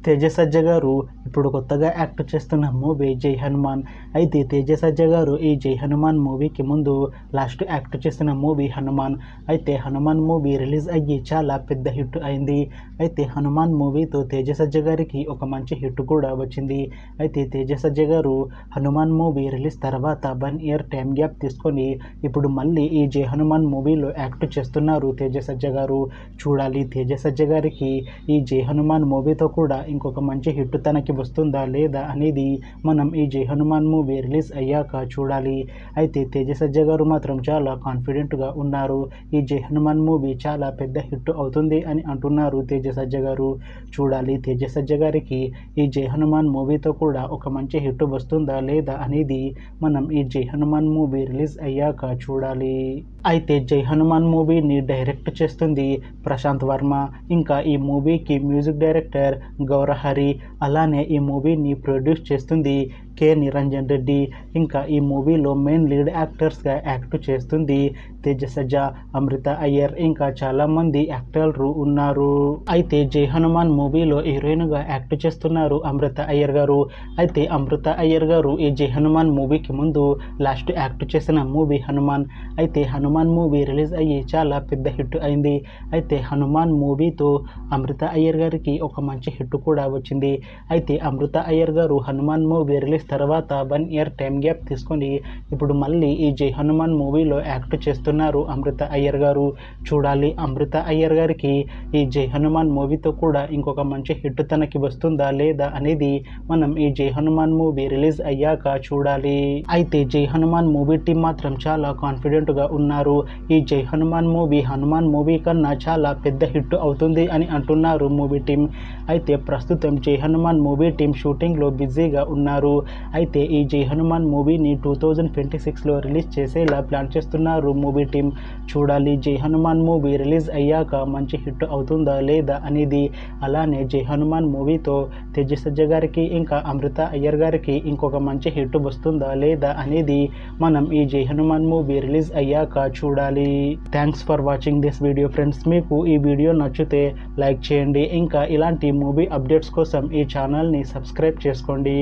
తేజ సజ్జ గారు ఇప్పుడు కొత్తగా యాక్ట్ చేస్తున్న మూవీ జై హనుమాన్. అయితే తేజ సజ్జ గారు ఈ జై హనుమాన్ మూవీకి ముందు లాస్ట్ యాక్ట్ చేసిన మూవీ హనుమాన్. అయితే హనుమాన్ మూవీ రిలీజ్ అయ్యి చాలా పెద్ద హిట్ అయింది. అయితే హనుమాన్ మూవీతో తేజ సజ్జ గారికి ఒక మంచి హిట్ కూడా వచ్చింది. అయితే తేజ సజ్జ గారు హనుమాన్ మూవీ రిలీజ్ తర్వాత 1 ఇయర్ టైం గ్యాప్ తీసుకొని ఇప్పుడు మళ్ళీ ఈ జై హనుమాన్ మూవీలో యాక్ట్ చేస్తున్నారు తేజ సజ్జ గారు. చూడాలి తేజ సజ్జ గారికి ఈ జై హనుమాన్ మూవీతో కూడా ఇంకొక మంచి హిట్ తనకి వస్తుందా లేదా అనేది మనం ఈ జై హనుమాన్ మూవీ రిలీజ్ అయ్యాక చూడాలి. అయితే తేజ సజ్జ గారు మాత్రం చాలా కాన్ఫిడెంట్గా ఉన్నారు. ఈ జై హనుమాన్ మూవీ చాలా పెద్ద హిట్ అవుతుంది అని అంటున్నారు తేజ సజ్జ గారు. చూడాలి తేజ సజ్జ గారికి ఈ జై హనుమాన్ మూవీతో కూడా ఒక మంచి హిట్ వస్తుందా లేదా అనేది మనం ఈ జై హనుమాన్ మూవీ రిలీజ్ అయ్యాక చూడాలి. అయితే జై హనుమాన్ మూవీని డైరెక్ట్ చేస్తుంది ప్రశాంత్ వర్మ. ఇంకా ఈ మూవీకి మ్యూజిక్ డైరెక్టర్ గౌరహరి. అలానే ఈ మూవీని ప్రొడ్యూస్ చేస్తుంది కె నిరంజన్ రెడ్డి. ఇంకా ఈ మూవీలో మెయిన్ లీడ్ యాక్టర్స్గా యాక్ట్ చేస్తుంది తేజ సజ్జ, అమృత అయ్యర్, ఇంకా చాలామంది యాక్టర్లు ఉన్నారు. అయితే జై హనుమాన్ మూవీలో హీరోయిన్గా యాక్ట్ చేస్తున్నారు అమృత అయ్యర్ గారు. అయితే అమృత అయ్యర్ గారు ఈ జై హనుమాన్ మూవీకి ముందు లాస్ట్ యాక్ట్ చేసిన మూవీ హనుమాన్. అయితే హనుమాన్ మూవీ రిలీజ్ అయ్యి చాలా పెద్ద హిట్ అయింది. అయితే హనుమాన్ మూవీతో అమృత అయ్యర్ గారికి ఒక మంచి హిట్ కూడా వచ్చింది. అయితే అమృత అయ్యర్ గారు హనుమాన్ మూవీ రిలీజ్ తర్వాత 1 ఇయర్ టైం గ్యాప్ తీసుకొని ఇప్పుడు మళ్ళీ ఈ జై హనుమాన్ మూవీలో యాక్ట్ చేస్తున్నారు అమృత అయ్యర్ గారు. చూడాలి అమృత అయ్యర్ గారికి ఈ జై హనుమాన్ మూవీతో కూడా ఇంకొక మంచి హిట్ తనకి వస్తుందా లేదా అనేది మనం ఈ జై హనుమాన్ మూవీ రిలీజ్ అయ్యాక చూడాలి. అయితే జై హనుమాన్ మూవీ టీం మాత్రం చాలా కాన్ఫిడెంట్గా ఉన్నారు. ఈ జై హనుమాన్ మూవీ కన్నా చాలా పెద్ద హిట్ అవుతుంది అని అంటున్నారు మూవీ టీం. అయితే ప్రస్తుతం జై హనుమాన్ మూవీ టీం షూటింగ్లో బిజీగా ఉన్నారు. అయితే ఈ జై హనుమాన్ మూవీని 2026లో రిలీజ్ చేసేలా ప్లాన్ చేస్తున్నారు మూవీ టీం. చూడాలి జై హనుమాన్ మూవీ రిలీజ్ అయ్యాక మంచి హిట్ అవుతుందా లేదా అనేది. అలానే జై హనుమాన్ మూవీతో తేజ సజ్జ గారికి ఇంకా అమృత అయ్యర్ గారికి ఇంకొక మంచి హిట్ వస్తుందా లేదా అనేది మనం ఈ జై హనుమాన్ మూవీ రిలీజ్ అయ్యాక చూడాలి. Thanks for watching this video friends. మీకు ఈ వీడియో నచ్చితే లైక్ చేయండి. ఇంకా ఇలాంటి మూవీ అప్డేట్స్ కోసం ఈ ఛానల్ని సబ్స్క్రైబ్ చేసుకోండి.